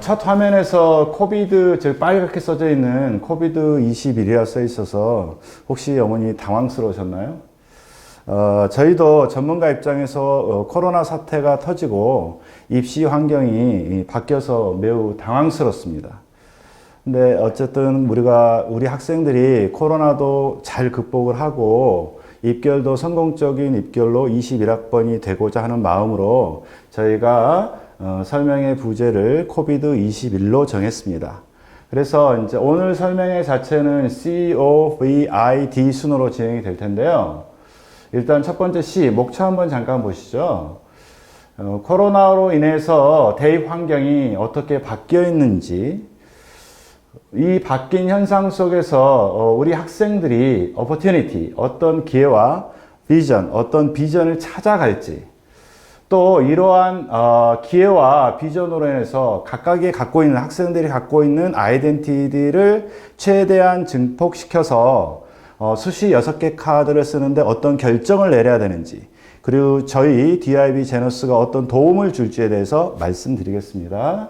첫 화면에서 코비드, 즉 빨갛게 써져 있는 코비드 21이라 써 있어서 혹시 어머니 당황스러우셨나요? 저희도 전문가 입장에서 코로나 사태가 터지고 입시 환경이 바뀌어서 매우 당황스럽습니다. 근데 어쨌든 우리 학생들이 코로나도 잘 극복을 하고 입결도 성공적인 입결로 21학번이 되고자 하는 마음으로 저희가 설명의 부제를 코비드 21로 정했습니다. 그래서 이제 오늘 설명의 자체는 COVID 순으로 진행이 될 텐데요. 일단 첫 번째 C, 목차 한번 잠깐 보시죠. 코로나로 인해서 대입 환경이 어떻게 바뀌어 있는지, 이 바뀐 현상 속에서 우리 학생들이 opportunity, 어떤 기회와 비전, 어떤 비전을 찾아갈지, 또 이러한 기회와 비전으로 인해서 각각이 갖고 있는 학생들이 갖고 있는 아이덴티티를 최대한 증폭시켜서 수시 6개 카드를 쓰는데 어떤 결정을 내려야 되는지, 그리고 저희 DIB 제너스가 어떤 도움을 줄지에 대해서 말씀드리겠습니다.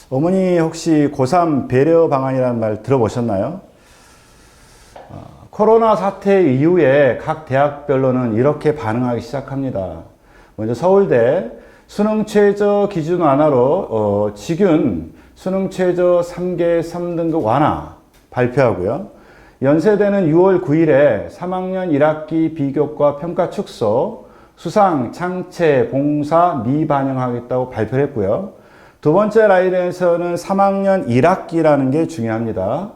어머니 혹시 고3 배려 방안이라는 말 들어보셨나요? 코로나 사태 이후에 각 대학별로는 이렇게 반응하기 시작합니다. 먼저 서울대 수능 최저 기준 완화로 직윤 수능 최저 3개 3등급 완화 발표하고요. 연세대는 6월 9일에 3학년 1학기 비교과 평가 축소, 수상, 창체, 봉사 미반영하겠다고 발표를 했고요. 두 번째 라인에서는 3학년 1학기라는 게 중요합니다.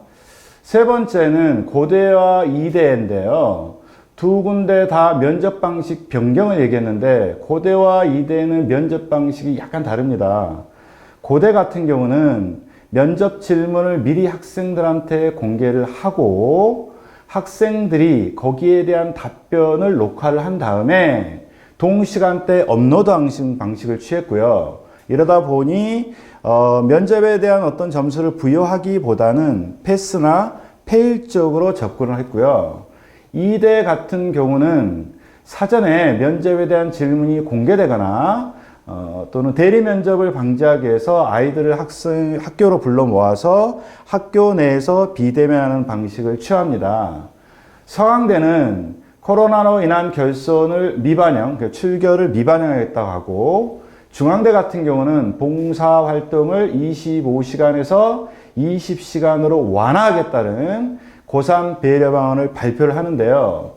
세 번째는 고대와 이대인데요. 두 군데 다 면접 방식 변경을 얘기했는데 고대와 이대는 면접 방식이 약간 다릅니다. 고대 같은 경우는 면접 질문을 미리 학생들한테 공개를 하고 학생들이 거기에 대한 답변을 녹화를 한 다음에 동시간대 업로드하는 방식을 취했고요. 이러다 보니 면접에 대한 어떤 점수를 부여하기보다는 패스나 페일 쪽으로 접근을 했고요. 이대 같은 경우는 사전에 면접에 대한 질문이 공개되거나 또는 대리 면접을 방지하기 위해서 아이들을 학교로 불러 모아서 학교 내에서 비대면하는 방식을 취합니다. 서강대는 코로나로 인한 결손을 미반영, 출결을 미반영하겠다고 하고, 중앙대 같은 경우는 봉사활동을 25시간에서 20시간으로 완화하겠다는 고3 배려 방안을 발표를 하는데요.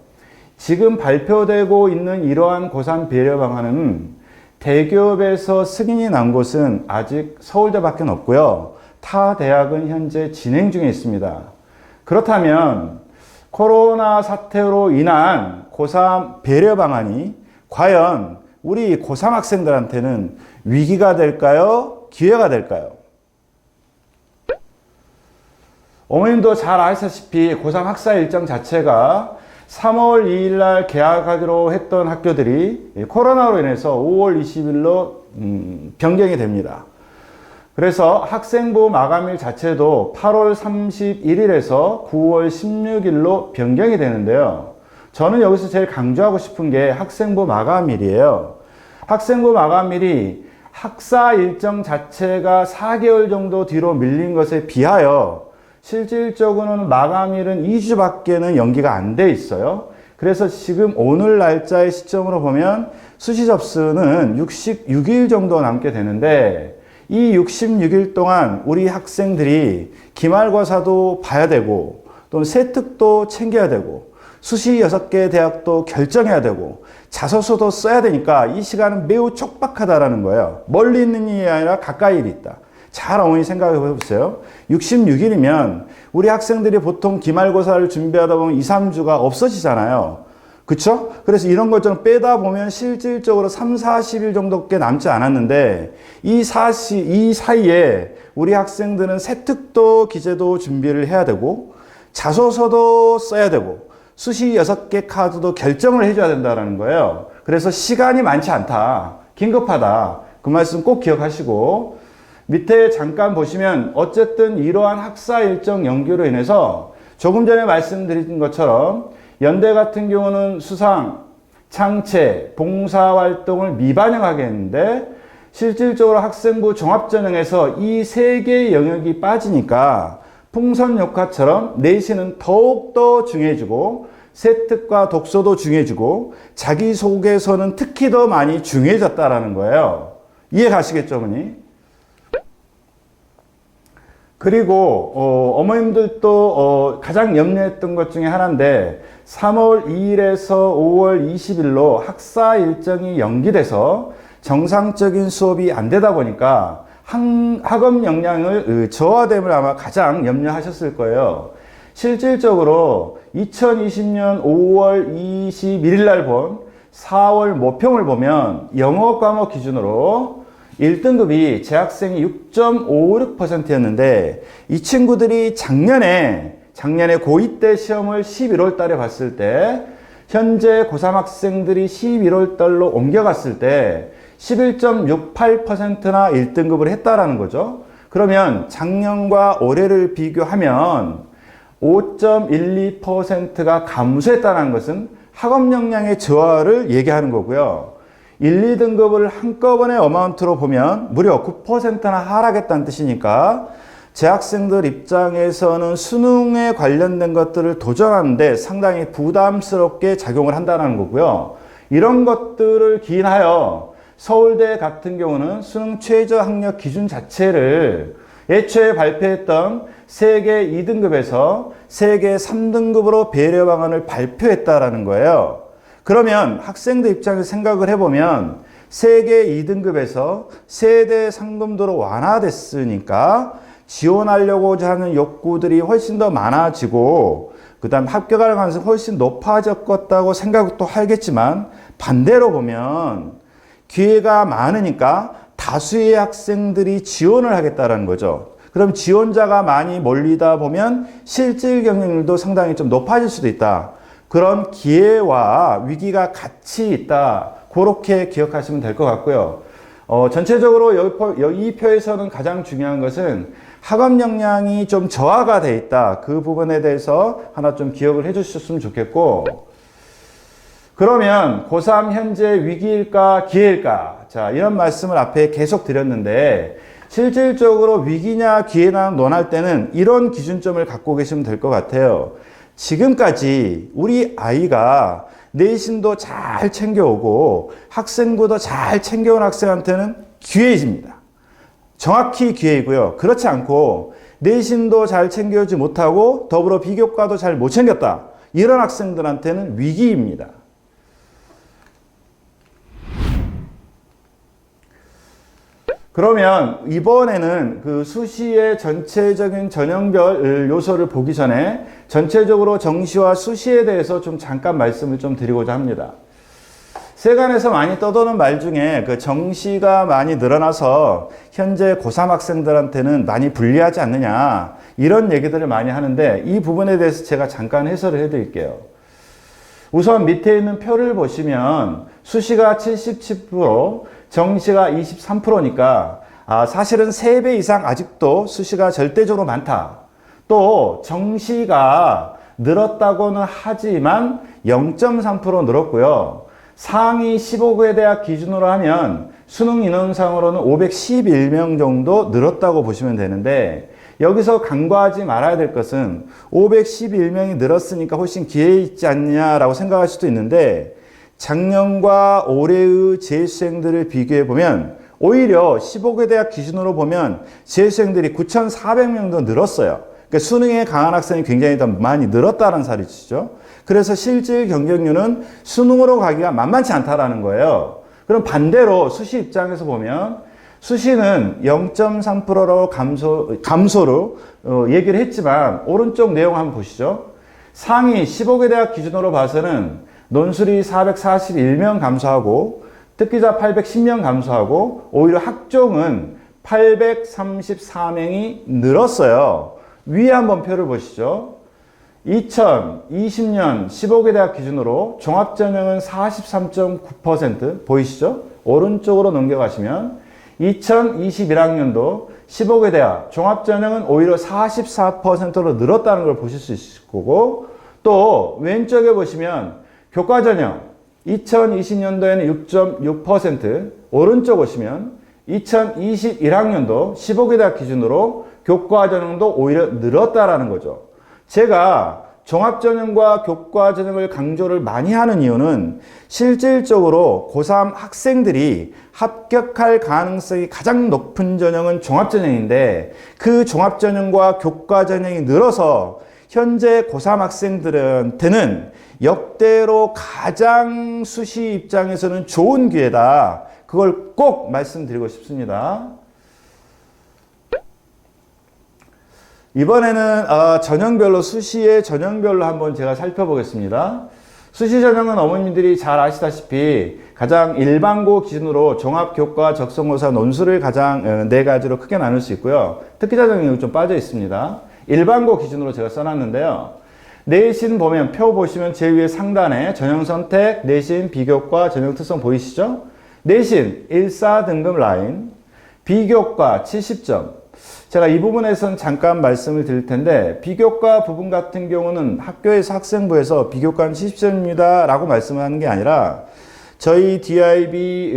지금 발표되고 있는 이러한 고3 배려 방안은 대기업에서 승인이 난 곳은 아직 서울대밖에 없고요. 타 대학은 현재 진행 중에 있습니다. 그렇다면 코로나 사태로 인한 고3 배려 방안이 과연 우리 고3 학생들한테는 위기가 될까요? 기회가 될까요? 어머님도 잘 아시다시피 고3 학사 일정 자체가 3월 2일 날 개학하기로 했던 학교들이 코로나로 인해서 5월 20일로 변경이 됩니다. 그래서 학생부 마감일 자체도 8월 31일에서 9월 16일로 변경이 되는데요. 저는 여기서 제일 강조하고 싶은 게 학생부 마감일이에요. 학생부 마감일이 학사 일정 자체가 4개월 정도 뒤로 밀린 것에 비하여 실질적으로는 마감일은 2주밖에는 연기가 안 돼 있어요. 그래서 지금 오늘 날짜의 시점으로 보면 수시 접수는 66일 정도 남게 되는데 이 66일 동안 우리 학생들이 기말고사도 봐야 되고 또는 세특도 챙겨야 되고 수시 6개 대학도 결정해야 되고 자소서도 써야 되니까 이 시간은 매우 촉박하다라는 거예요. 멀리 있는 일이 아니라 가까이 일이 있다. 잘 어머니 생각해 보세요. 66일이면 우리 학생들이 보통 기말고사를 준비하다 보면 2, 3주가 없어지잖아요. 그쵸? 그래서 이런 걸 좀 빼다 보면 실질적으로 3, 40일 정도밖에 남지 않았는데 이 사이에 우리 학생들은 세특도 기재도 준비를 해야 되고 자소서도 써야 되고 수시 6개 카드도 결정을 해줘야 된다는 거예요. 그래서 시간이 많지 않다. 긴급하다. 그 말씀 꼭 기억하시고 밑에 잠깐 보시면 어쨌든 이러한 학사 일정 연기로 인해서 조금 전에 말씀드린 것처럼 연대 같은 경우는 수상, 창체, 봉사활동을 미반영하게 했는데 실질적으로 학생부 종합전형에서 이 세 개의 영역이 빠지니까 풍선효과처럼 내신은 더욱더 중요해지고 세특과 독서도 중요해지고 자기소개서는 특히 더 많이 중요해졌다라는 거예요. 이해 가시겠죠, 어머니? 그리고 어머님들도 가장 염려했던 것 중에 하나인데 3월 2일에서 5월 20일로 학사 일정이 연기돼서 정상적인 수업이 안 되다 보니까 학업 역량을 저하됨을 아마 가장 염려하셨을 거예요. 실질적으로 2020년 5월 21일 날 본 4월 모평을 보면 영어 과목 기준으로 1등급이 재학생이 6.56%였는데 이 친구들이 작년에 고2 때 시험을 11월 달에 봤을 때 현재 고3 학생들이 11월 달로 옮겨갔을 때 11.68%나 1등급을 했다라는 거죠. 그러면 작년과 올해를 비교하면 5.12%가 감소했다는 것은 학업 역량의 저하를 얘기하는 거고요. 1, 2등급을 한꺼번에 어마운트로 보면 무려 9%나 하락했다는 뜻이니까 재학생들 입장에서는 수능에 관련된 것들을 도전하는데 상당히 부담스럽게 작용을 한다는 거고요. 이런 것들을 기인하여 서울대 같은 경우는 수능 최저 학력 기준 자체를 애초에 발표했던 세계 2등급에서 세계 3등급으로 배려 방안을 발표했다라는 거예요. 그러면 학생들 입장에서 생각을 해보면 세계 2등급에서 세대 상금도로 완화됐으니까 지원하려고 하는 욕구들이 훨씬 더 많아지고 그 다음 합격할 가능성이 훨씬 높아졌다고 생각도 하겠지만 반대로 보면 기회가 많으니까 다수의 학생들이 지원을 하겠다는 거죠. 그럼 지원자가 많이 몰리다 보면 실질 경쟁률도 상당히 좀 높아질 수도 있다. 그런 기회와 위기가 같이 있다. 그렇게 기억하시면 될 것 같고요. 전체적으로 이 표에서는 가장 중요한 것은 학업 역량이 좀 저하가 돼 있다. 그 부분에 대해서 하나 좀 기억을 해 주셨으면 좋겠고, 그러면 고3 현재 위기일까 기회일까? 자, 이런 말씀을 앞에 계속 드렸는데 실질적으로 위기냐 기회냐 논할 때는 이런 기준점을 갖고 계시면 될 것 같아요. 지금까지 우리 아이가 내신도 잘 챙겨오고 학생부도 잘 챙겨온 학생한테는 기회입니다. 정확히 기회이고요. 그렇지 않고 내신도 잘 챙겨오지 못하고 더불어 비교과도 잘 못 챙겼다. 이런 학생들한테는 위기입니다. 그러면 이번에는 그 수시의 전체적인 전형별 요소를 보기 전에 전체적으로 정시와 수시에 대해서 좀 잠깐 말씀을 좀 드리고자 합니다. 세간에서 많이 떠도는 말 중에 그 정시가 많이 늘어나서 현재 고3 학생들한테는 많이 불리하지 않느냐 이런 얘기들을 많이 하는데 이 부분에 대해서 제가 잠깐 해설을 해드릴게요. 우선 밑에 있는 표를 보시면 수시가 77%, 정시가 23%니까 사실은 3배 이상 아직도 수시가 절대적으로 많다. 또 정시가 늘었다고는 하지만 0.3% 늘었고요. 상위 15개 대학 기준으로 하면 수능 인원상으로는 511명 정도 늘었다고 보시면 되는데 여기서 간과하지 말아야 될 것은 511명이 늘었으니까 훨씬 기회 있지 않냐라고 생각할 수도 있는데 작년과 올해의 재수생들을 비교해 보면 오히려 15개 대학 기준으로 보면 재수생들이 9,400명 더 늘었어요. 그러니까 수능에 강한 학생이 굉장히 더 많이 늘었다는 사실이죠. 그래서 실질 경쟁률은 수능으로 가기가 만만치 않다라는 거예요. 그럼 반대로 수시 입장에서 보면 수시는 0.3%로 감소로 얘기를 했지만 오른쪽 내용 한번 보시죠. 상위 15개 대학 기준으로 봐서는 논술이 441명 감소하고 특기자 810명 감소하고 오히려 학종은 834명이 늘었어요. 위에 한번 표를 보시죠. 2020년 15개 대학 기준으로 종합전형은 43.9% 보이시죠? 오른쪽으로 넘겨가시면 2021학년도 15개 대학 종합전형은 오히려 44%로 늘었다는 걸 보실 수 있을 거고 또 왼쪽에 보시면 교과전형 2020년도에는 6.6%, 오른쪽 보시면 2021학년도 15개다 기준으로 교과전형도 오히려 늘었다라는 거죠. 제가 종합전형과 교과전형을 강조를 많이 하는 이유는 실질적으로 고3 학생들이 합격할 가능성이 가장 높은 전형은 종합전형인데 그 종합전형과 교과전형이 늘어서 현재 고3 학생들한테는 역대로 가장 수시 입장에서는 좋은 기회다. 그걸 꼭 말씀드리고 싶습니다. 이번에는 전형별로 수시의 전형별로 한번 제가 살펴보겠습니다. 수시 전형은 어머님들이 잘 아시다시피 가장 일반고 기준으로 종합교과 적성고사 논술을 가장 네 가지로 크게 나눌 수 있고요. 특기 전형이 좀 빠져 있습니다. 일반고 기준으로 제가 써놨는데요. 내신 보면 표 보시면 제일 위에 상단에 전형 선택, 내신, 비교과, 전형 특성 보이시죠? 내신 1,4등급 라인, 비교과 70점. 제가 이 부분에서는 잠깐 말씀을 드릴 텐데 비교과 부분 같은 경우는 학교에서 학생부에서 비교과는 70점입니다 라고 말씀을 하는 게 아니라 저희 DIB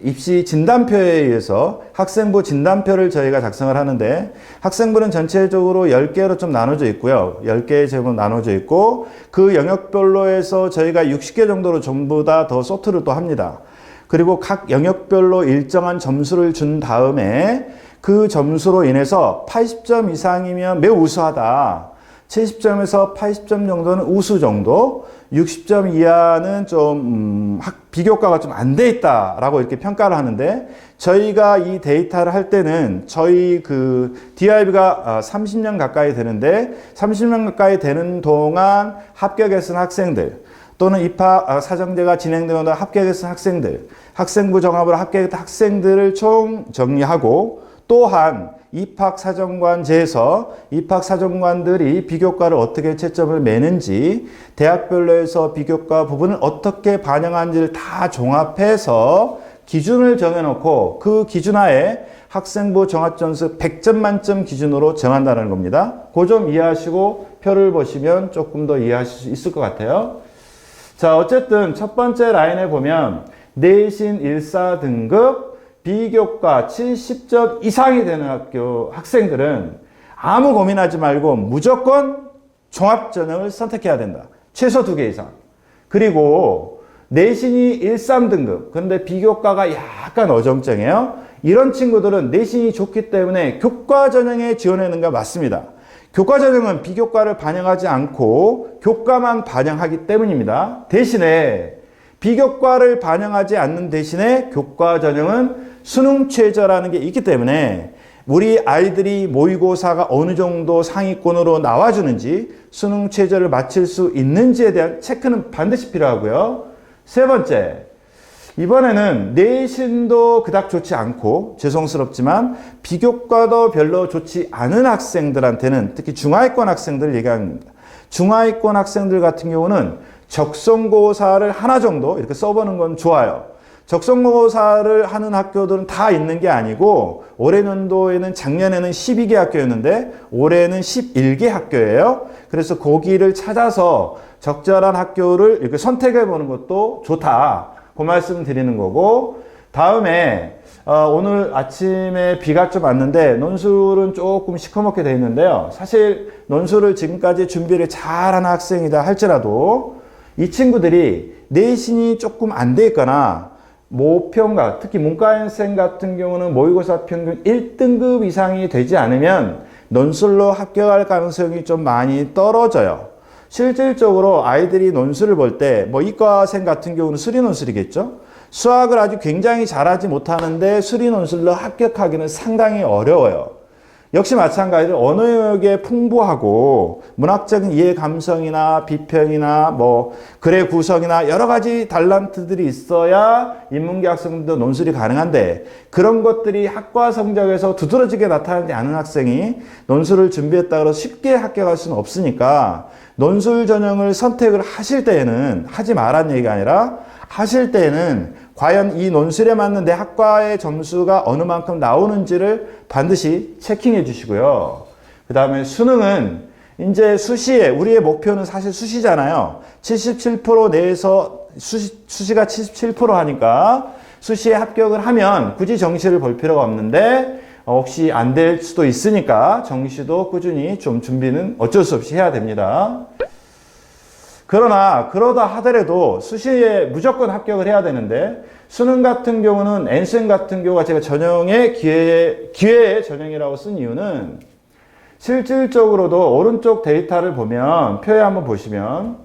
입시 진단표에 의해서 학생부 진단표를 저희가 작성을 하는데 학생부는 전체적으로 10개로 좀 나눠져 있고요. 10개의 제목으로 나눠져 있고 그 영역별로 해서 저희가 60개 정도로 전부 다 더 소트를 또 합니다. 그리고 각 영역별로 일정한 점수를 준 다음에 그 점수로 인해서 80점 이상이면 매우 우수하다. 70점에서 80점 정도는 우수 정도, 60점 이하는 좀 비교과가 좀 안 돼 있다라고 이렇게 평가를 하는데 저희가 이 데이터를 할 때는 저희 그 DIB가 30년 가까이 되는데 30년 가까이 되는 동안 합격했은 학생들 또는 입학 사정제가 진행되는 동안 합격했은 학생들, 학생부 종합으로 합격했던 학생들을 총 정리하고 또한 입학사정관제에서 입학사정관들이 비교과를 어떻게 채점을 매는지 대학별로 해서 비교과 부분을 어떻게 반영하는지를 다 종합해서 기준을 정해놓고 그 기준하에 학생부 종합점수 100점 만점 기준으로 정한다는 겁니다. 그 점 이해하시고 표를 보시면 조금 더 이해하실 수 있을 것 같아요. 자, 어쨌든 첫 번째 라인에 보면 내신 1,4등급 비교과 70점 이상이 되는 학교 학생들은 아무 고민하지 말고 무조건 종합전형을 선택해야 된다. 최소 2개 이상. 그리고 내신이 1,3등급. 근데 비교과가 약간 어정쩡해요. 이런 친구들은 내신이 좋기 때문에 교과전형에 지원하는 게 맞습니다. 교과전형은 비교과를 반영하지 않고 교과만 반영하기 때문입니다. 대신에 비교과를 반영하지 않는 대신에 교과전형은 수능 최저라는 게 있기 때문에 우리 아이들이 모의고사가 어느 정도 상위권으로 나와주는지 수능 최저를 맞출 수 있는지에 대한 체크는 반드시 필요하고요. 세 번째, 이번에는 내신도 그닥 좋지 않고 죄송스럽지만 비교과도 별로 좋지 않은 학생들한테는 특히 중하위권 학생들을 얘기합니다. 중하위권 학생들 같은 경우는 적성고사를 하나 정도 이렇게 써보는 건 좋아요. 적성고사를 하는 학교들은 다 있는 게 아니고 올해 년도에는 작년에는 12개 학교였는데 올해는 11개 학교예요. 그래서 거기를 찾아서 적절한 학교를 이렇게 선택해 보는 것도 좋다. 그 말씀 드리는 거고 다음에 오늘 아침에 비가 좀 왔는데 논술은 조금 시커멓게 돼 있는데요. 사실 논술을 지금까지 준비를 잘하는 학생이다 할지라도 이 친구들이 내신이 조금 안 돼 있거나 모평가, 특히 문과인생 같은 경우는 모의고사 평균 1등급 이상이 되지 않으면 논술로 합격할 가능성이 좀 많이 떨어져요. 실질적으로 아이들이 논술을 볼 때 뭐 이과생 같은 경우는 수리 논술이겠죠. 수학을 아주 굉장히 잘하지 못하는데 수리 논술로 합격하기는 상당히 어려워요. 역시 마찬가지로 언어 영역에 풍부하고 문학적인 이해 감성이나 비평이나 뭐 글의 구성이나 여러 가지 달란트들이 있어야 인문계 학생들도 논술이 가능한데 그런 것들이 학과 성적에서 두드러지게 나타나지 않은 학생이 논술을 준비했다고 해서 쉽게 합격할 수는 없으니까 논술 전형을 선택을 하실 때에는 하지 말란 얘기가 아니라 하실 때에는 과연 이 논술에 맞는 내 학과의 점수가 어느 만큼 나오는지를 반드시 체킹해 주시고요. 그 다음에 수능은 이제 수시에 우리의 목표는 사실 수시잖아요. 77% 내에서 수시가 77% 하니까 수시에 합격을 하면 굳이 정시를 볼 필요가 없는데 혹시 안 될 수도 있으니까 정시도 꾸준히 좀 준비는 어쩔 수 없이 해야 됩니다. 그러나 그러다 하더라도 수시에 무조건 합격을 해야 되는데 수능 같은 경우는 N수행 같은 경우가 제가 전형의 기회의 전형이라고 쓴 이유는 실질적으로도 오른쪽 데이터를 보면 표에 한번 보시면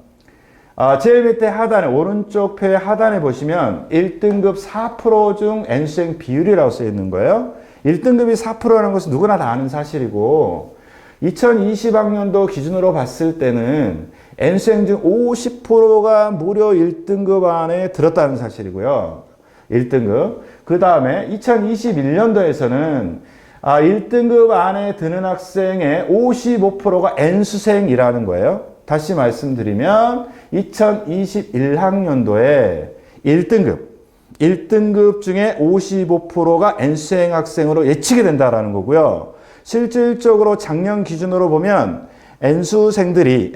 제일 밑에 하단에 오른쪽 표의 하단에 보시면 1등급 4% 중 N수행 비율이라고 쓰여 있는 거예요. 1등급이 4%라는 것은 누구나 다 아는 사실이고 2020학년도 기준으로 봤을 때는 N수행 중 50%가 무려 1등급 안에 들었다는 사실이고요. 1등급. 그 다음에 2021년도에서는 1등급 안에 드는 학생의 55%가 N수생이라는 거예요. 다시 말씀드리면 2021학년도에 1등급 중에 55%가 N수생 학생으로 예측이 된다라는 거고요. 실질적으로 작년 기준으로 보면 N수생들이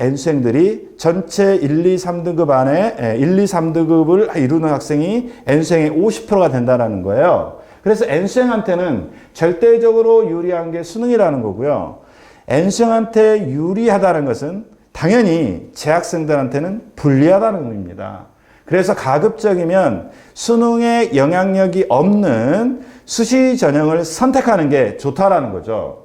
전체 1, 2, 3등급 안에 1, 2, 3등급을 이루는 학생이 N수생의 50%가 된다는 거예요. 그래서 N수생한테는 절대적으로 유리한 게 수능이라는 거고요. N수생한테 유리하다는 것은 당연히 재학생들한테는 불리하다는 의미입니다. 그래서 가급적이면 수능에 영향력이 없는 수시 전형을 선택하는 게 좋다라는 거죠.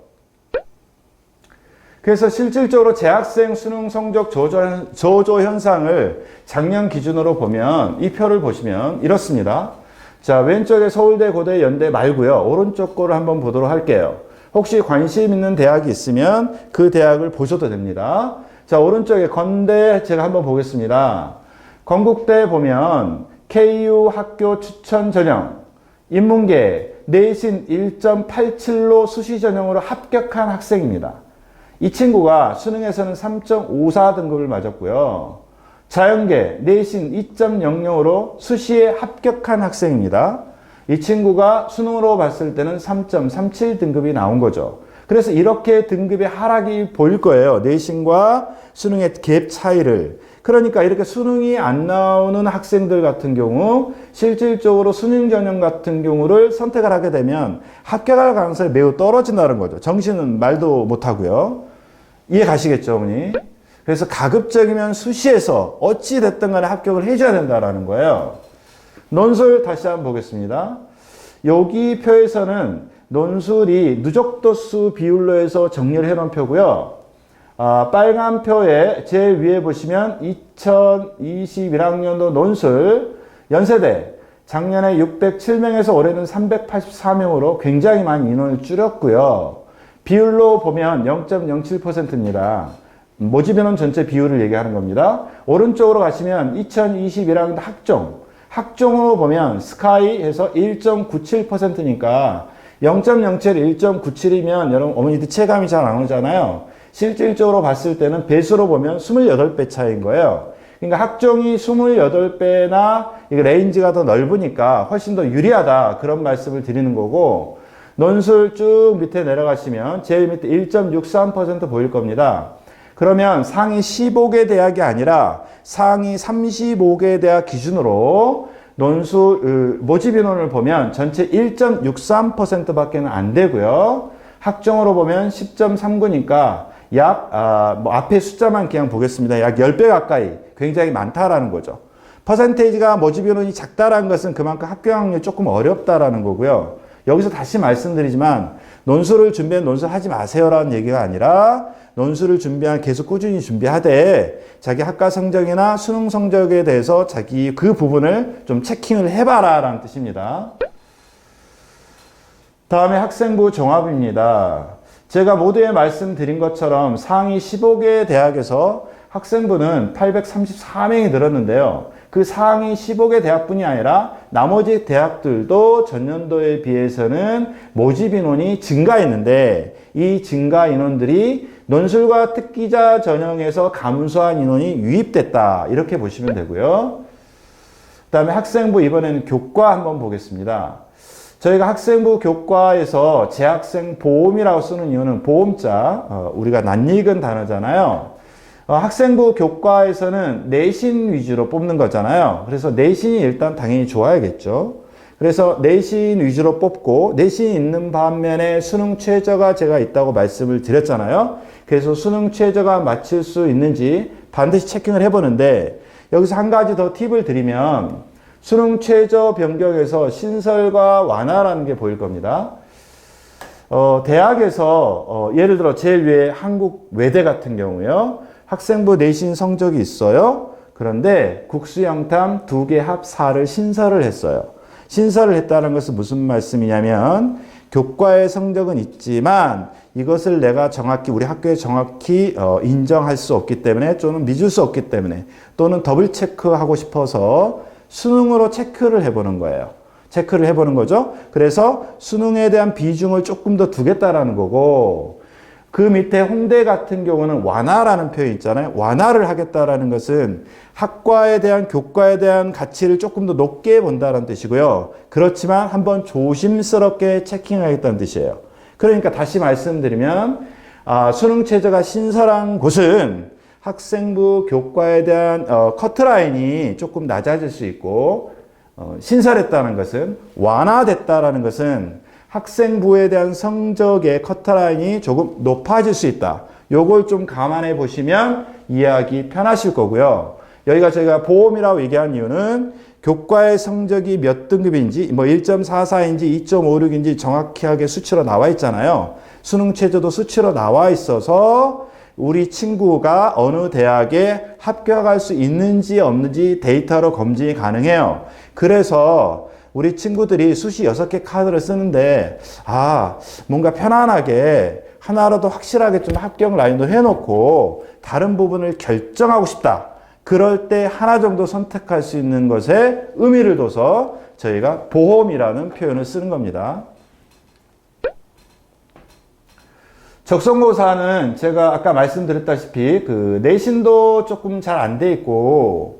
그래서 실질적으로 재학생 수능 성적 저조 현상을 작년 기준으로 보면 이 표를 보시면 이렇습니다. 자, 왼쪽에 서울대, 고대, 연대 말고요. 오른쪽 거를 한번 보도록 할게요. 혹시 관심 있는 대학이 있으면 그 대학을 보셔도 됩니다. 자, 오른쪽에 건대 제가 한번 보겠습니다. 건국대 보면 KU 학교 추천 전형, 인문계 내신 1.87로 수시 전형으로 합격한 학생입니다. 이 친구가 수능에서는 3.54 등급을 맞았고요. 자연계 내신 2.00으로 수시에 합격한 학생입니다. 이 친구가 수능으로 봤을 때는 3.37 등급이 나온 거죠. 그래서 이렇게 등급의 하락이 보일 거예요. 내신과 수능의 갭 차이를. 그러니까 이렇게 수능이 안 나오는 학생들 같은 경우 실질적으로 수능 전형 같은 경우를 선택을 하게 되면 합격할 가능성이 매우 떨어진다는 거죠. 정시는 말도 못하고요. 이해 가시겠죠, 어머니? 그래서 가급적이면 수시에서 어찌 됐든 간에 합격을 해줘야 된다는 거예요. 논술 다시 한번 보겠습니다. 여기 표에서는 논술이 누적도수 비율로 해서 정리를 해놓은 표고요. 빨간 표에 제일 위에 보시면 2021학년도 논술 연세대 작년에 607명에서 올해는 384명으로 굉장히 많이 인원을 줄였고요. 비율로 보면 0.07%입니다. 모집인원 전체 비율을 얘기하는 겁니다. 오른쪽으로 가시면 2021학년도 학종으로 보면 스카이에서 1.97%니까 0.07, 1.97이면 여러분 어머니들 체감이 잘 안 오잖아요. 실질적으로 봤을 때는 배수로 보면 28배 차이인 거예요. 그러니까 학종이 28배나 레인지가 더 넓으니까 훨씬 더 유리하다 그런 말씀을 드리는 거고 논술 쭉 밑에 내려가시면 제일 밑에 1.63% 보일 겁니다. 그러면 상위 15개 대학이 아니라 상위 35개 대학 기준으로 논술 모집 인원을 보면 전체 1.63%밖에는 안 되고요. 학종으로 보면 10.39니까 약 앞에 숫자만 그냥 보겠습니다. 약 10배 가까이 굉장히 많다라는 거죠. 퍼센테이지가 모집 인원이 작다라는 것은 그만큼 합격 확률이 조금 어렵다라는 거고요. 여기서 다시 말씀드리지만 논술을 준비한 논술 하지 마세요라는 얘기가 아니라 논술을 준비한 계속 꾸준히 준비하되 자기 학과 성적이나 수능 성적에 대해서 자기 그 부분을 좀 체킹을 해봐라 라는 뜻입니다. 다음에 학생부 종합입니다. 제가 모두에 말씀드린 것처럼 상위 15개 대학에서 학생부는 834명이 늘었는데요. 그 상위 15개 대학뿐이 아니라 나머지 대학들도 전년도에 비해서는 모집 인원이 증가했는데 이 증가 인원들이 논술과 특기자 전형에서 감소한 인원이 유입됐다. 이렇게 보시면 되고요. 그 다음에 학생부 이번에는 교과 한번 보겠습니다. 저희가 학생부 교과에서 재학생 보험이라고 쓰는 이유는 보험자, 우리가 낯익은 단어잖아요. 학생부 교과에서는 내신 위주로 뽑는 거잖아요. 그래서 내신이 일단 당연히 좋아야겠죠. 그래서 내신 위주로 뽑고 내신이 있는 반면에 수능 최저가 제가 있다고 말씀을 드렸잖아요. 그래서 수능 최저가 맞출 수 있는지 반드시 체킹을 해보는데 여기서 한 가지 더 팁을 드리면 수능 최저 변경에서 신설과 완화라는 게 보일 겁니다. 대학에서 예를 들어 제일 위에 한국 외대 같은 경우요. 학생부 내신 성적이 있어요. 그런데 국수영탐 2개 합 4를 신설을 했어요. 신설을 했다는 것은 무슨 말씀이냐면 교과의 성적은 있지만 이것을 내가 정확히 우리 학교에 정확히 인정할 수 없기 때문에 또는 믿을 수 없기 때문에 또는 더블 체크하고 싶어서 수능으로 체크를 해보는 거예요. 체크를 해보는 거죠. 그래서 수능에 대한 비중을 조금 더 두겠다라는 거고 그 밑에 홍대 같은 경우는 완화라는 표현이 있잖아요. 완화를 하겠다라는 것은 학과에 대한 교과에 대한 가치를 조금 더 높게 본다는 뜻이고요. 그렇지만 한번 조심스럽게 체킹하겠다는 뜻이에요. 그러니까 다시 말씀드리면 수능 최저가 신설한 곳은 학생부 교과에 대한 커트라인이 조금 낮아질 수 있고 신설했다는 것은 완화됐다라는 것은 학생부에 대한 성적의 커트라인이 조금 높아질 수 있다. 요걸 좀 감안해 보시면 이해하기 편하실 거고요. 여기가 저희가 보험이라고 얘기한 이유는 교과의 성적이 몇 등급인지 뭐 1.44인지 2.56인지 정확하게 수치로 나와 있잖아요. 수능 최저도 수치로 나와 있어서 우리 친구가 어느 대학에 합격할 수 있는지 없는지 데이터로 검증이 가능해요. 그래서 우리 친구들이 수시 6개 카드를 쓰는데 뭔가 편안하게 하나라도 확실하게 좀 합격 라인도 해놓고 다른 부분을 결정하고 싶다. 그럴 때 하나 정도 선택할 수 있는 것에 의미를 둬서 저희가 보험이라는 표현을 쓰는 겁니다. 적성고사는 제가 아까 말씀드렸다시피 그 내신도 조금 잘 안 돼 있고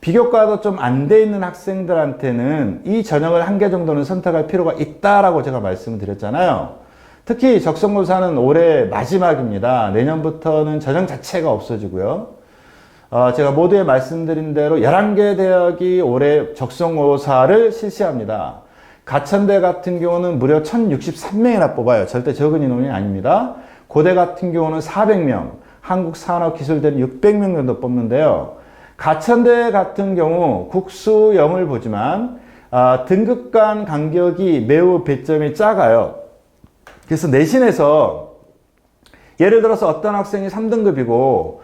비교과도 좀 안 돼 있는 학생들한테는 이 전형을 한 개 정도는 선택할 필요가 있다라고 제가 말씀을 드렸잖아요. 특히 적성고사는 올해 마지막입니다. 내년부터는 전형 자체가 없어지고요. 제가 모두에 말씀드린 대로 11개 대학이 올해 적성고사를 실시합니다. 가천대 같은 경우는 무려 1063명이나 뽑아요. 절대 적은 인원이 아닙니다. 고대 같은 경우는 400명, 한국산업기술대는 600명 정도 뽑는데요. 가천대 같은 경우 국수형을 보지만 등급 간 간격이 매우 배점이 작아요. 그래서 내신에서 예를 들어서 어떤 학생이 3등급이고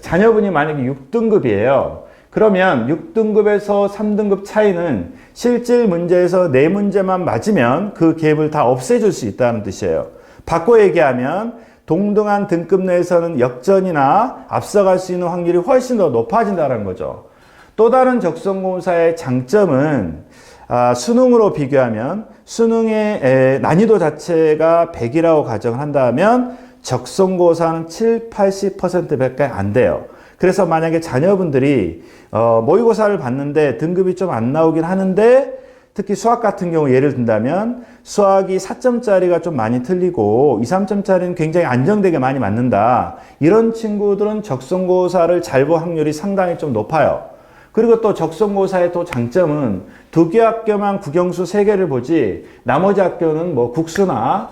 자녀분이 만약에 6등급이에요. 그러면 6등급에서 3등급 차이는 실질 문제에서 4문제만 맞으면 그 갭을 다 없애줄 수 있다는 뜻이에요. 바꿔 얘기하면 동등한 등급 내에서는 역전이나 앞서갈 수 있는 확률이 훨씬 더 높아진다는 거죠. 또 다른 적성고사의 장점은 수능으로 비교하면 수능의 난이도 자체가 100이라고 가정을 한다면 적성고사는 7, 80%밖에 안 돼요. 그래서 만약에 자녀분들이 모의고사를 봤는데 등급이 좀 안 나오긴 하는데 특히 수학 같은 경우 예를 든다면 수학이 4점짜리가 좀 많이 틀리고 2, 3점짜리는 굉장히 안정되게 많이 맞는다. 이런 친구들은 적성고사를 잘 볼 확률이 상당히 좀 높아요. 그리고 또 적성고사의 또 장점은 2개 학교만 국영수 3개를 보지 나머지 학교는 뭐 국수나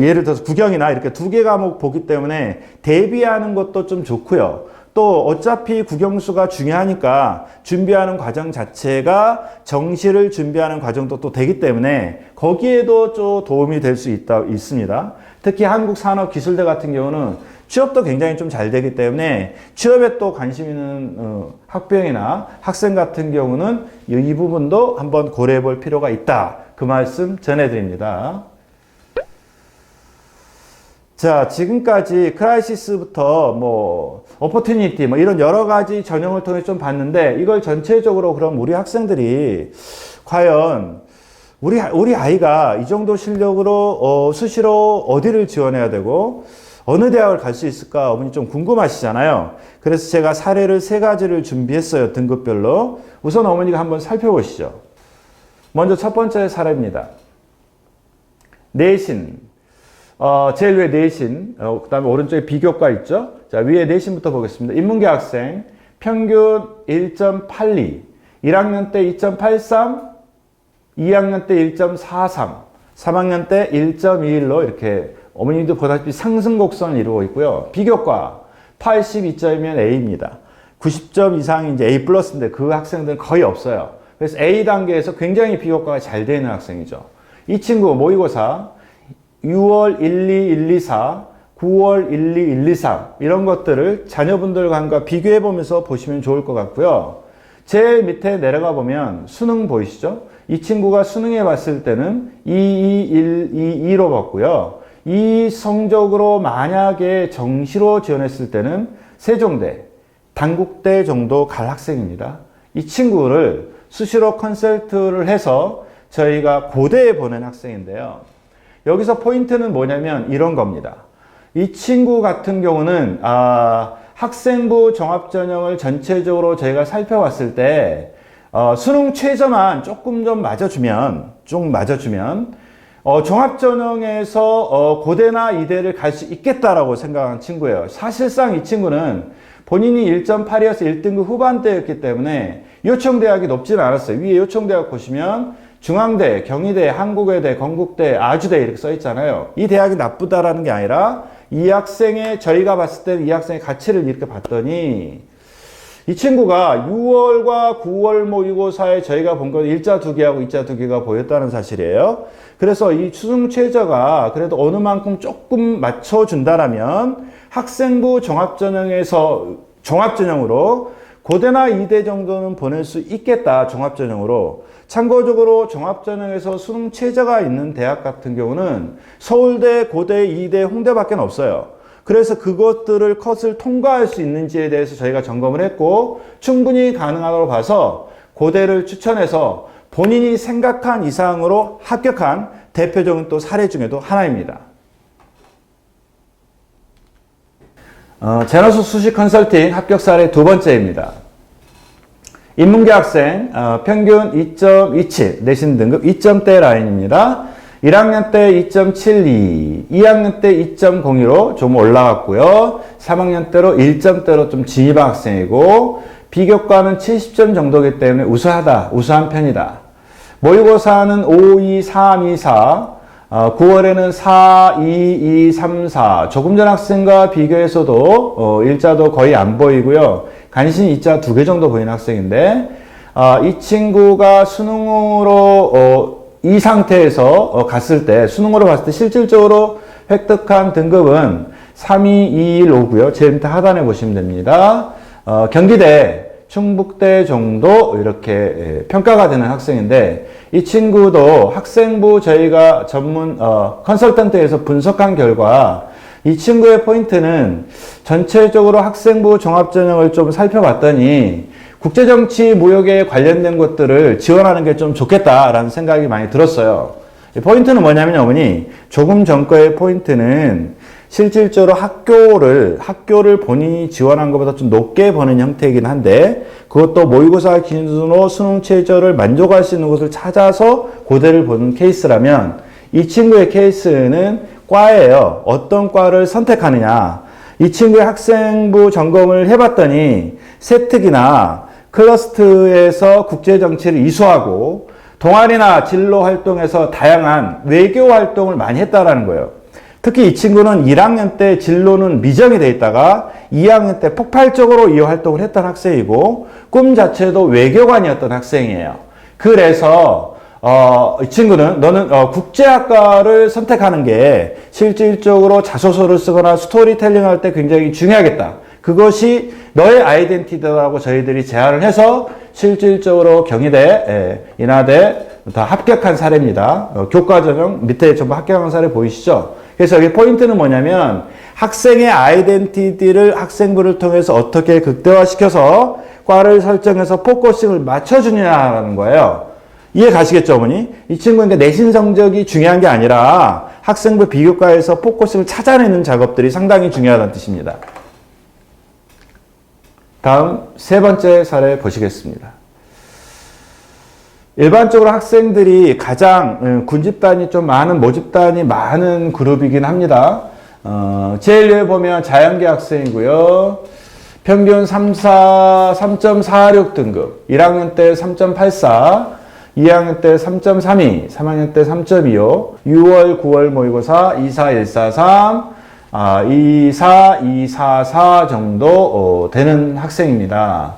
예를 들어서 국영이나 이렇게 2개 과목 보기 때문에 대비하는 것도 좀 좋고요. 또 어차피 국영수가 중요하니까 준비하는 과정 자체가 정시를 준비하는 과정도 또 되기 때문에 거기에도 좀 도움이 될 수 있습니다. 특히 한국산업기술대 같은 경우는 취업도 굉장히 좀 잘 되기 때문에 취업에 또 관심 있는 학부형이나 학생 같은 경우는 이 부분도 한번 고려해 볼 필요가 있다. 그 말씀 전해드립니다. 자, 지금까지 크라이시스부터 오퍼튜니티 이런 여러 가지 전형을 통해 좀 봤는데 이걸 전체적으로 그럼 우리 학생들이 과연 우리 아이가 이 정도 실력으로 수시로 어디를 지원해야 되고 어느 대학을 갈 수 있을까 어머니 좀 궁금하시잖아요. 그래서 제가 사례를 3가지를 준비했어요. 등급별로. 우선 어머니가 한번 살펴보시죠. 먼저 첫 번째 사례입니다. 내신. 제일 위에 내신, 그 다음에 오른쪽에 비교과 있죠? 자, 위에 내신부터 보겠습니다. 인문계 학생, 평균 1.82, 1학년 때 2.83, 2학년 때 1.43, 3학년 때 1.21로 이렇게 어머님도 보다시피 상승 곡선을 이루고 있고요. 비교과 82점이면 A입니다. 90점 이상이 이제 A 플러스인데 그 학생들은 거의 없어요. 그래서 A 단계에서 굉장히 비교과가 잘 되는 학생이죠. 이 친구 모의고사 6월 1, 2, 1, 2, 4, 9월 1, 2, 1, 2, 3 이런 것들을 자녀분들과 비교해 보면서 보시면 좋을 것 같고요. 제일 밑에 내려가 보면 수능 보이시죠? 이 친구가 수능에 봤을 때는 2, 2, 1, 2, 2로 봤고요. 이 성적으로 만약에 정시로 지원했을 때는 세종대, 단국대 정도 갈 학생입니다. 이 친구를 수시로 컨설트를 해서 저희가 고대에 보낸 학생인데요. 여기서 포인트는 뭐냐면 이런 겁니다. 이 친구 같은 경우는 학생부 종합전형을 전체적으로 저희가 살펴봤을 때 수능 최저만 조금 좀 맞아주면 종합전형에서 고대나 이대를 갈 수 있겠다라고 생각한 친구예요. 사실상 이 친구는 본인이 1.8이어서 1등급 후반대였기 때문에 요청대학이 높지는 않았어요. 위에 요청대학 보시면 중앙대, 경희대, 한국외대, 건국대, 아주대 이렇게 써 있잖아요. 이 대학이 나쁘다라는 게 아니라 이 학생의 저희가 봤을 때는 이 학생의 가치를 이렇게 봤더니 이 친구가 6월과 9월 모의고사에 저희가 본 건 1자 2개하고 2자 2개가 보였다는 사실이에요. 그래서 이 수능 최저가 그래도 어느 만큼 조금 맞춰준다라면 학생부 종합전형으로 고대나 이대 정도는 보낼 수 있겠다. 종합전형으로. 참고적으로 종합전형에서 수능 최저가 있는 대학 같은 경우는 서울대, 고대, 이대, 홍대밖에 없어요. 그래서 그것들을 컷을 통과할 수 있는지에 대해서 저희가 점검을 했고 충분히 가능하다고 봐서 고대를 추천해서 본인이 생각한 이상으로 합격한 대표적인 또 사례 중에도 하나입니다. 제너스 수시 컨설팅 합격 사례 두 번째입니다. 인문계 학생 평균 2.27 내신 등급 2점대 라인입니다. 1학년 때 2.72, 2학년 때 2.02로 좀 올라갔고요. 3학년 때로 1점대로 좀 진입한 학생이고 비교과는 70점 정도이기 때문에 우수한 편이다. 모의고사는 5, 2, 3, 2, 4, 9월에는 4, 2, 2, 3, 4 조금 전 학생과 비교해서도 일자도 거의 안 보이고요. 간신히 2자 2개 정도 보이는 학생인데 이 친구가 수능으로 이 상태에서 갔을 때 수능으로 봤을 때 실질적으로 획득한 등급은 3, 2, 2, 1, 5고요. 제일 밑에 하단에 보시면 됩니다. 경기대, 충북대 정도 이렇게 평가가 되는 학생인데 이 친구도 학생부 저희가 전문 컨설턴트에서 분석한 결과 이 친구의 포인트는 전체적으로 학생부 종합전형을 좀 살펴봤더니 국제정치 무역에 관련된 것들을 지원하는 게 좀 좋겠다라는 생각이 많이 들었어요. 포인트는 뭐냐면 어머니 조금 전 거의 포인트는 실질적으로 학교를 본인이 지원한 것보다 좀 높게 보는 형태이긴 한데 그것도 모의고사 기준으로 수능 최저를 만족할 수 있는 곳을 찾아서 고대를 보는 케이스라면 이 친구의 케이스는 과예요. 어떤 과를 선택하느냐. 이 친구의 학생부 점검을 해봤더니 세특이나 클러스트에서 국제정치를 이수하고 동아리나 진로 활동에서 다양한 외교 활동을 많이 했다라는 거예요. 특히 이 친구는 1학년 때 진로는 미정이 돼 있다가 2학년 때 폭발적으로 이 활동을 했던 학생이고 꿈 자체도 외교관이었던 학생이에요. 그래서 이 친구는 너는 국제학과를 선택하는 게 실질적으로 자소서를 쓰거나 스토리텔링 할 때 굉장히 중요하겠다. 그것이 너의 아이덴티티라고 저희들이 제안을 해서 실질적으로 경희대, 인하대 다 합격한 사례입니다. 교과전형 밑에 전부 합격한 사례 보이시죠? 그래서 여기 포인트는 뭐냐면 학생의 아이덴티티를 학생부를 통해서 어떻게 극대화시켜서 과를 설정해서 포커싱을 맞춰주냐라는 거예요. 이해 가시겠죠, 어머니? 이 친구는 내신 성적이 중요한 게 아니라 학생부 비교과에서 포커싱을 찾아내는 작업들이 상당히 중요하다는 뜻입니다. 다음 세 번째 사례 보시겠습니다. 일반적으로 학생들이 가장 군집단이 좀 많은, 모집단이 많은 그룹이긴 합니다. 제일 위에 보면 자연계 학생이고요. 평균 3.46 등급, 1학년 때 3.84, 2학년 때 3.32, 3학년 때 3.25, 6월, 9월 모의고사 24143, 24244 정도 되는 학생입니다.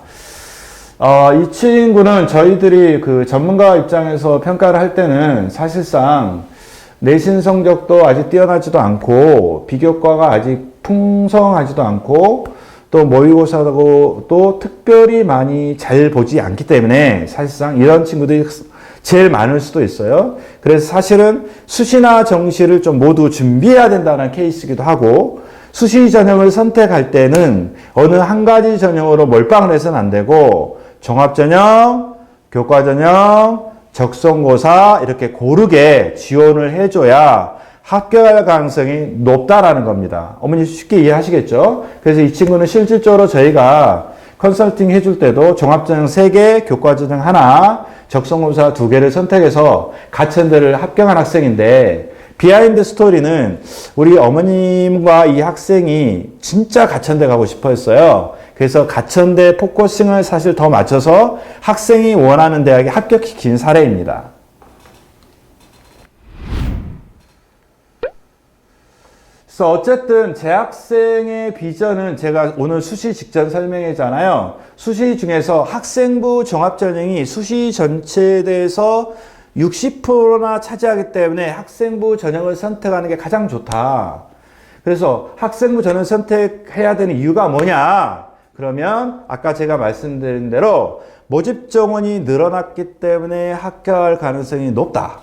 이 친구는 저희들이 그 전문가 입장에서 평가를 할 때는 사실상 내신 성적도 아직 뛰어나지도 않고 비교과가 아직 풍성하지도 않고 또 모의고사도 또 특별히 많이 잘 보지 않기 때문에 사실상 이런 친구들이 제일 많을 수도 있어요. 그래서 사실은 수시나 정시를 좀 모두 준비해야 된다는 케이스이기도 하고, 수시 전형을 선택할 때는 어느 한 가지 전형으로 몰빵을 해서는 안 되고 종합전형, 교과전형, 적성고사 이렇게 고르게 지원을 해줘야 합격할 가능성이 높다라는 겁니다. 어머니 쉽게 이해하시겠죠? 그래서 이 친구는 실질적으로 저희가 컨설팅 해줄 때도 종합전형 3개, 교과전형 1, 적성고사 2개를 선택해서 가천대를 합격한 학생인데, 비하인드 스토리는 우리 어머님과 이 학생이 진짜 가천대 가고 싶어 했어요. 그래서 가천대 포커싱을 사실 더 맞춰서 학생이 원하는 대학에 합격시킨 사례입니다. 그래서 어쨌든 제 학생의 비전은 제가 오늘 수시 직전 설명했잖아요. 수시 중에서 학생부 종합전형이 수시 전체에 대해서 60%나 차지하기 때문에 학생부 전형을 선택하는 게 가장 좋다. 그래서 학생부 전형 선택해야 되는 이유가 뭐냐? 그러면 아까 제가 말씀드린 대로 모집 정원이 늘어났기 때문에 합격할 가능성이 높다.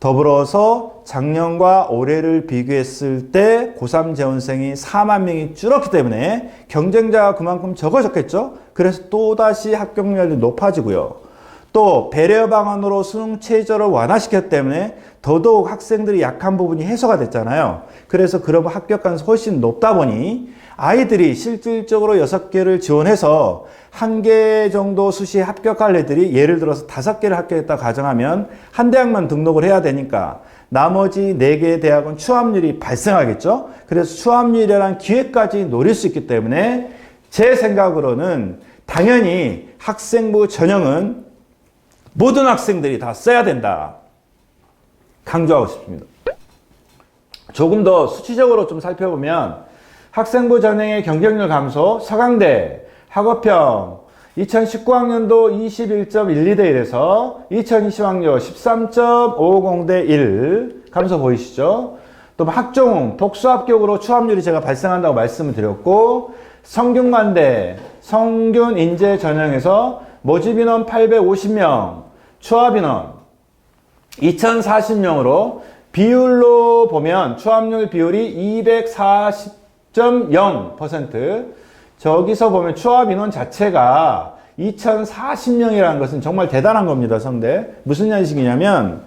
더불어서 작년과 올해를 비교했을 때 고3 재원생이 4만 명이 줄었기 때문에 경쟁자가 그만큼 적어졌겠죠? 그래서 또다시 합격률이 높아지고요. 또 배려 방안으로 수능 최저를 완화시켰기 때문에 더더욱 학생들이 약한 부분이 해소가 됐잖아요. 그래서 그런 합격 가능성이 훨씬 높다 보니 아이들이 실질적으로 6개를 지원해서 1개 정도 수시에 합격할 애들이 예를 들어서 5개를 합격했다 가정하면 한 대학만 등록을 해야 되니까 나머지 4개의 대학은 추합률이 발생하겠죠. 그래서 추합률이라는 기회까지 노릴 수 있기 때문에 제 생각으로는 당연히 학생부 전형은 모든 학생들이 다 써야 된다. 강조하고 싶습니다. 조금 더 수치적으로 좀 살펴보면 학생부 전형의 경쟁률 감소, 서강대, 학업형 2019학년도 21.12대 1에서 2020학년 13.50대 1 감소 보이시죠? 또 학종, 복수합격으로 추합률이 제가 발생한다고 말씀을 드렸고, 성균관대, 성균인재 전형에서 모집인원 850명, 추합인원 2040명으로 비율로 보면 추합률 비율이 240.0%, 저기서 보면 추합인원 자체가 2040명이라는 것은 정말 대단한 겁니다. 성대. 무슨 양식이냐면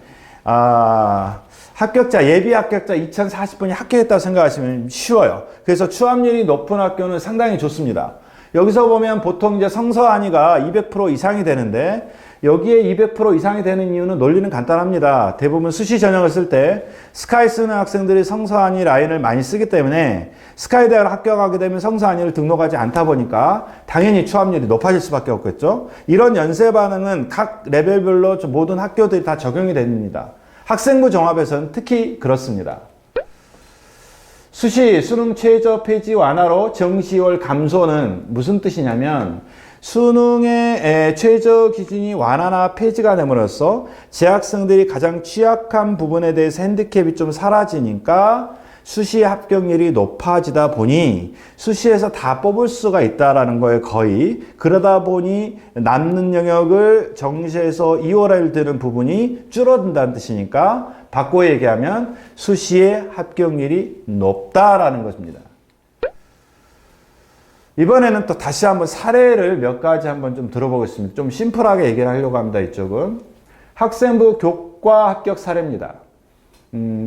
합격자, 예비 합격자 2040분이 합격했다고 생각하시면 쉬워요. 그래서 추합률이 높은 학교는 상당히 좋습니다. 여기서 보면 보통 이제 성서안위가 200% 이상이 되는데, 여기에 200% 이상이 되는 이유는 논리는 간단합니다. 대부분 수시 전형을 쓸 때 스카이 쓰는 학생들이 성서안위 라인을 많이 쓰기 때문에 스카이 대학을 합격하게 되면 성서안위를 등록하지 않다 보니까 당연히 추합률이 높아질 수밖에 없겠죠. 이런 연쇄 반응은 각 레벨별로 모든 학교들이 다 적용이 됩니다. 학생부 종합에서는 특히 그렇습니다. 수시 수능 최저 폐지 완화로 정시월 감소는 무슨 뜻이냐면, 수능의 최저 기준이 완화나 폐지가 됨으로써 재학생들이 가장 취약한 부분에 대해서 핸디캡이 좀 사라지니까 수시 합격률이 높아지다 보니 수시에서 다 뽑을 수가 있다라는 거예요, 거의. 그러다 보니 남는 영역을 정시에서 이월에 드는 부분이 줄어든다는 뜻이니까 바꿔 얘기하면 수시의 합격률이 높다라는 것입니다. 이번에는 또 다시 한번 사례를 몇 가지 한번 좀 들어보겠습니다. 좀 심플하게 얘기를 하려고 합니다. 이쪽은 학생부 교과 합격 사례입니다.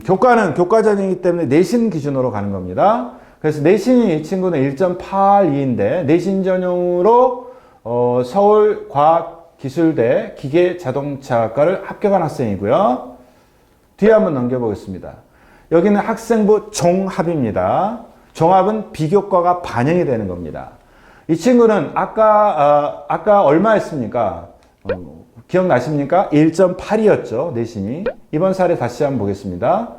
교과는 교과전형이기 때문에 내신 기준으로 가는 겁니다. 그래서 내신이 이 친구는 1.82인데 내신 전형으로 서울과학기술대 기계자동차학과를 합격한 학생이고요. 뒤에 한번 넘겨보겠습니다. 여기는 학생부 종합입니다. 종합은 비교과가 반영이 되는 겁니다. 이 친구는 아까 얼마 했습니까? 기억나십니까? 1.8이었죠. 내신이. 이번 사례 다시 한번 보겠습니다.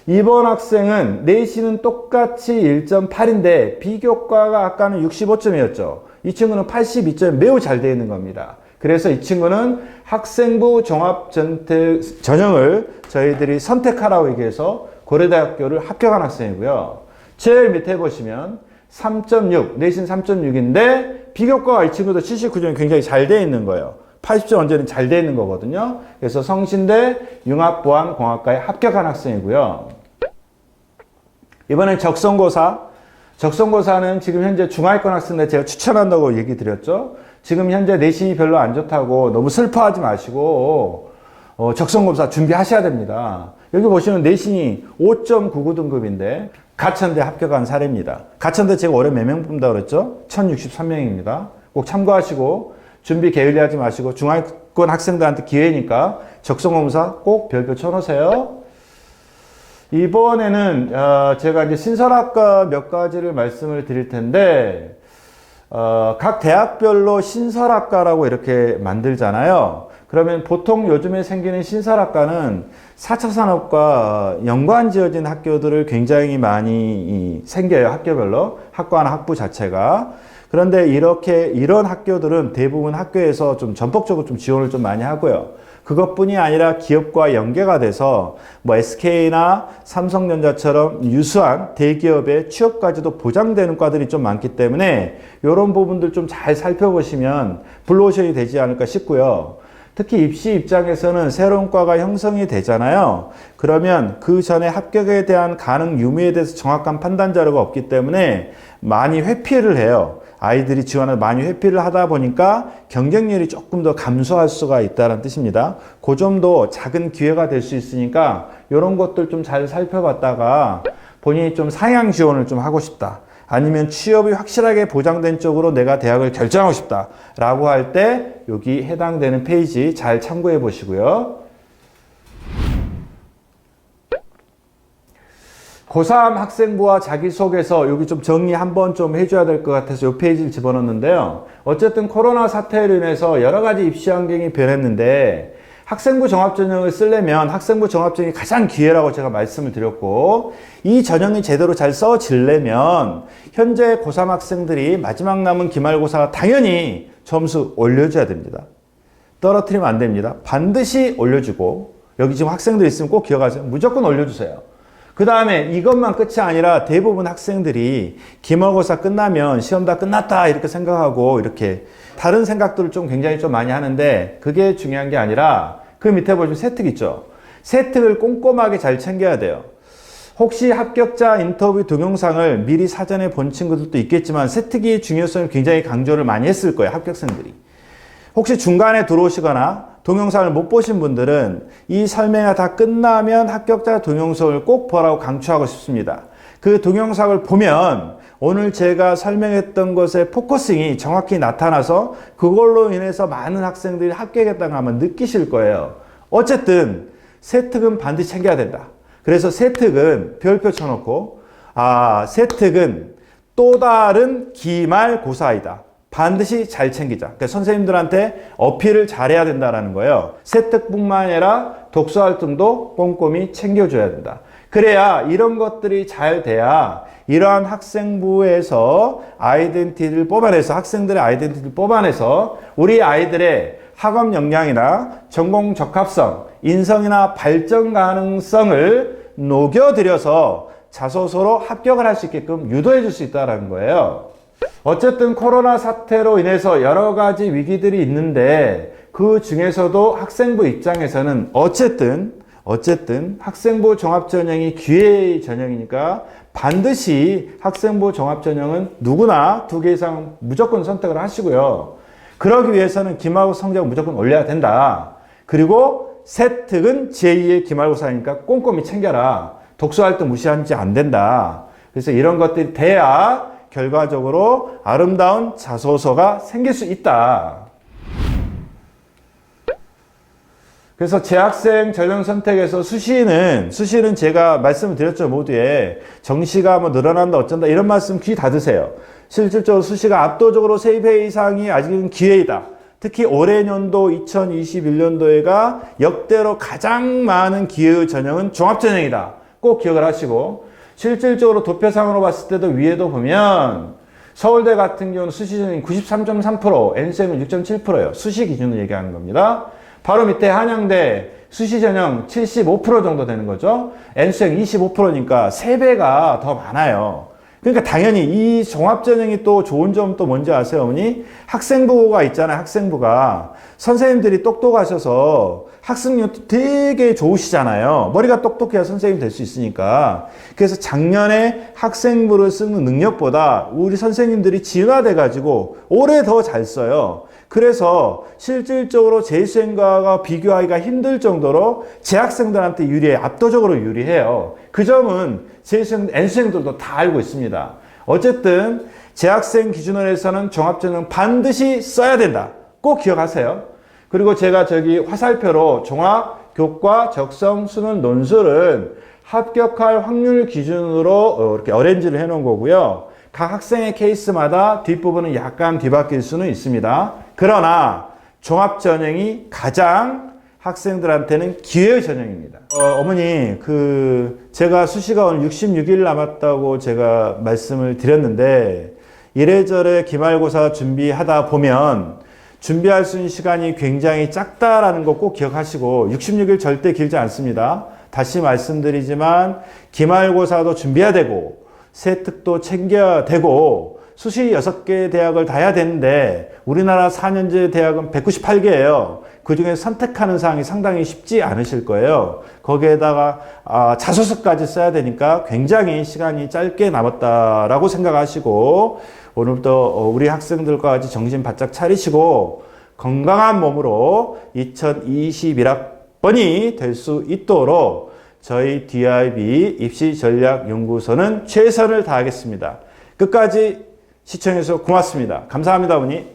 이번 학생은 내신은 똑같이 1.8인데 비교과가 아까는 65점이었죠. 이 친구는 82점 매우 잘 되어 있는 겁니다. 그래서 이 친구는 학생부 종합전형을 저희들이 선택하라고 얘기해서 고려대학교를 합격한 학생이고요. 제일 밑에 보시면 3.6, 내신 3.6인데 비교과가 이 친구도 79점이 굉장히 잘 되어 있는 거예요. 80점 언제는 잘 되어 있는 거거든요. 그래서 성신대 융합보안공학과에 합격한 학생이고요. 이번엔 적성고사. 적성고사는 지금 현재 중하위권 학생들 제가 추천한다고 얘기 드렸죠. 지금 현재 내신이 별로 안 좋다고 너무 슬퍼하지 마시고 적성고사 준비하셔야 됩니다. 여기 보시면 내신이 5.99 등급인데 가천대 합격한 사례입니다. 가천대 제가 올해 몇 명 뽑는다고 그랬죠? 1063명입니다. 꼭 참고하시고 준비 게을리하지 마시고 중하위권 학생들한테 기회니까 적성검사 꼭 별표 쳐놓으세요. 이번에는 제가 이제 신설학과 몇 가지를 말씀을 드릴 텐데 각 대학별로 신설학과라고 이렇게 만들잖아요. 그러면 보통 요즘에 생기는 신설학과는 4차 산업과 연관 지어진 학교들을 굉장히 많이 생겨요. 학교별로. 학과나 학부 자체가. 그런데 이런 학교들은 대부분 학교에서 좀 전폭적으로 좀 지원을 좀 많이 하고요. 그것뿐이 아니라 기업과 연계가 돼서 뭐 SK나 삼성전자처럼 유수한 대기업의 취업까지도 보장되는 과들이 좀 많기 때문에 이런 부분들 좀 잘 살펴보시면 블루오션이 되지 않을까 싶고요. 특히 입시 입장에서는 새로운 과가 형성이 되잖아요. 그러면 그 전에 합격에 대한 가능 유무에 대해서 정확한 판단 자료가 없기 때문에 많이 회피를 해요. 아이들이 지원을 많이 회피를 하다 보니까 경쟁률이 조금 더 감소할 수가 있다는 뜻입니다. 그 점도 작은 기회가 될 수 있으니까 이런 것들 좀 잘 살펴봤다가 본인이 좀 상향 지원을 좀 하고 싶다. 아니면 취업이 확실하게 보장된 쪽으로 내가 대학을 결정하고 싶다. 라고 할 때 여기 해당되는 페이지 잘 참고해 보시고요. 고3 학생부와 자기소개서 여기 좀 정리 한번 좀 해줘야 될 것 같아서 이 페이지를 집어넣었는데요. 어쨌든 코로나 사태로 인해서 여러 가지 입시 환경이 변했는데 학생부 종합전형을 쓰려면 학생부 종합전형이 가장 기회라고 제가 말씀을 드렸고 이 전형이 제대로 잘 써지려면 현재 고3 학생들이 마지막 남은 기말고사 당연히 점수 올려줘야 됩니다. 떨어뜨리면 안 됩니다. 반드시 올려주고 여기 지금 학생들 있으면 꼭 기억하세요. 무조건 올려주세요. 그 다음에 이것만 끝이 아니라 대부분 학생들이 기말고사 끝나면 시험 다 끝났다 이렇게 생각하고 이렇게 다른 생각들을 좀 굉장히 좀 많이 하는데 그게 중요한 게 아니라 그 밑에 보시면 세특 있죠. 세특을 꼼꼼하게 잘 챙겨야 돼요. 혹시 합격자 인터뷰 동영상을 미리 사전에 본 친구들도 있겠지만 세특의 중요성을 굉장히 강조를 많이 했을 거예요. 합격생들이. 혹시 중간에 들어오시거나 동영상을 못 보신 분들은 이 설명이 다 끝나면 합격자 동영상을 꼭 보라고 강추하고 싶습니다. 그 동영상을 보면 오늘 제가 설명했던 것의 포커싱이 정확히 나타나서 그걸로 인해서 많은 학생들이 합격했다는 걸 아마 느끼실 거예요. 어쨌든 세특은 반드시 챙겨야 된다. 그래서 세특은 별표 쳐놓고 세특은 또 다른 기말고사이다. 반드시 잘 챙기자. 그러니까 선생님들한테 어필을 잘해야 된다는 거예요. 세특뿐만 아니라 독서활동도 꼼꼼히 챙겨줘야 된다. 그래야 이런 것들이 잘 돼야 이러한 학생부에서 아이덴티티를 뽑아내서 학생들의 아이덴티티를 뽑아내서 우리 아이들의 학업 역량이나 전공 적합성, 인성이나 발전 가능성을 녹여들여서 자소서로 합격을 할 수 있게끔 유도해 줄 수 있다는 거예요. 어쨌든 코로나 사태로 인해서 여러 가지 위기들이 있는데 그 중에서도 학생부 입장에서는 어쨌든 학생부 종합전형이 기회의 전형이니까 반드시 학생부 종합전형은 누구나 2개 이상 무조건 선택을 하시고요. 그러기 위해서는 기말고사 성적을 무조건 올려야 된다. 그리고 세특은 제2의 기말고사니까 꼼꼼히 챙겨라. 독서활동 무시하지 안 된다. 그래서 이런 것들이 돼야 결과적으로 아름다운 자소서가 생길 수 있다. 그래서 재학생 전형 선택에서 수시는 제가 말씀을 드렸죠. 모두에 정시가 뭐 늘어난다 어쩐다 이런 말씀 귀 닫으세요. 실질적으로 수시가 압도적으로 3배 이상이 아직은 기회이다. 특히 올해 년도 2021년도에가 역대로 가장 많은 기회 전형은 종합전형이다. 꼭 기억을 하시고, 실질적으로 도표상으로 봤을 때도 위에도 보면 서울대 같은 경우는 수시 전형이 93.3%, N수행은 6.7%예요. 수시 기준으로 얘기하는 겁니다. 바로 밑에 한양대 수시 전형 75% 정도 되는 거죠. N수행 25%니까 3배가 더 많아요. 그러니까 당연히 이 종합전형이 또 좋은 점 또 뭔지 아세요, 어머니? 학생부가 있잖아요, 학생부가. 선생님들이 똑똑하셔서 학습력도 되게 좋으시잖아요. 머리가 똑똑해야 선생님이 될 수 있으니까. 그래서 작년에 학생부를 쓰는 능력보다 우리 선생님들이 진화돼가지고 올해 더 잘 써요. 그래서 실질적으로 재수생과가 비교하기가 힘들 정도로 재학생들한테 유리해, 압도적으로 유리해요. 그 점은 재수생, N수생들도 다 알고 있습니다. 어쨌든 재학생 기준으로 해서는 종합전형 반드시 써야 된다. 꼭 기억하세요. 그리고 제가 저기 화살표로 종합, 교과, 적성, 수능, 논술은 합격할 확률 기준으로 이렇게 어렌지를 해놓은 거고요. 각 학생의 케이스마다 뒷부분은 약간 뒤바뀔 수는 있습니다. 그러나 종합전형이 가장 학생들한테는 기회 전형입니다. 어머니, 제가 수시가 오늘 66일 남았다고 제가 말씀을 드렸는데, 이래저래 기말고사 준비하다 보면 준비할 수 있는 시간이 굉장히 작다라는 거 꼭 기억하시고, 66일 절대 길지 않습니다. 다시 말씀드리지만, 기말고사도 준비해야 되고, 세특도 챙겨야 되고, 수시 6개 대학을 다 해야 되는데 우리나라 4년제 대학은 198개예요. 그중에 선택하는 사항이 상당히 쉽지 않으실 거예요. 거기에다가 자소서까지 써야 되니까 굉장히 시간이 짧게 남았다라고 생각하시고, 오늘부터 우리 학생들과 같이 정신 바짝 차리시고 건강한 몸으로 2021학번이 될 수 있도록 저희 DIB 입시전략연구소는 최선을 다하겠습니다. 끝까지 시청해주셔서 고맙습니다. 감사합니다, 어머니.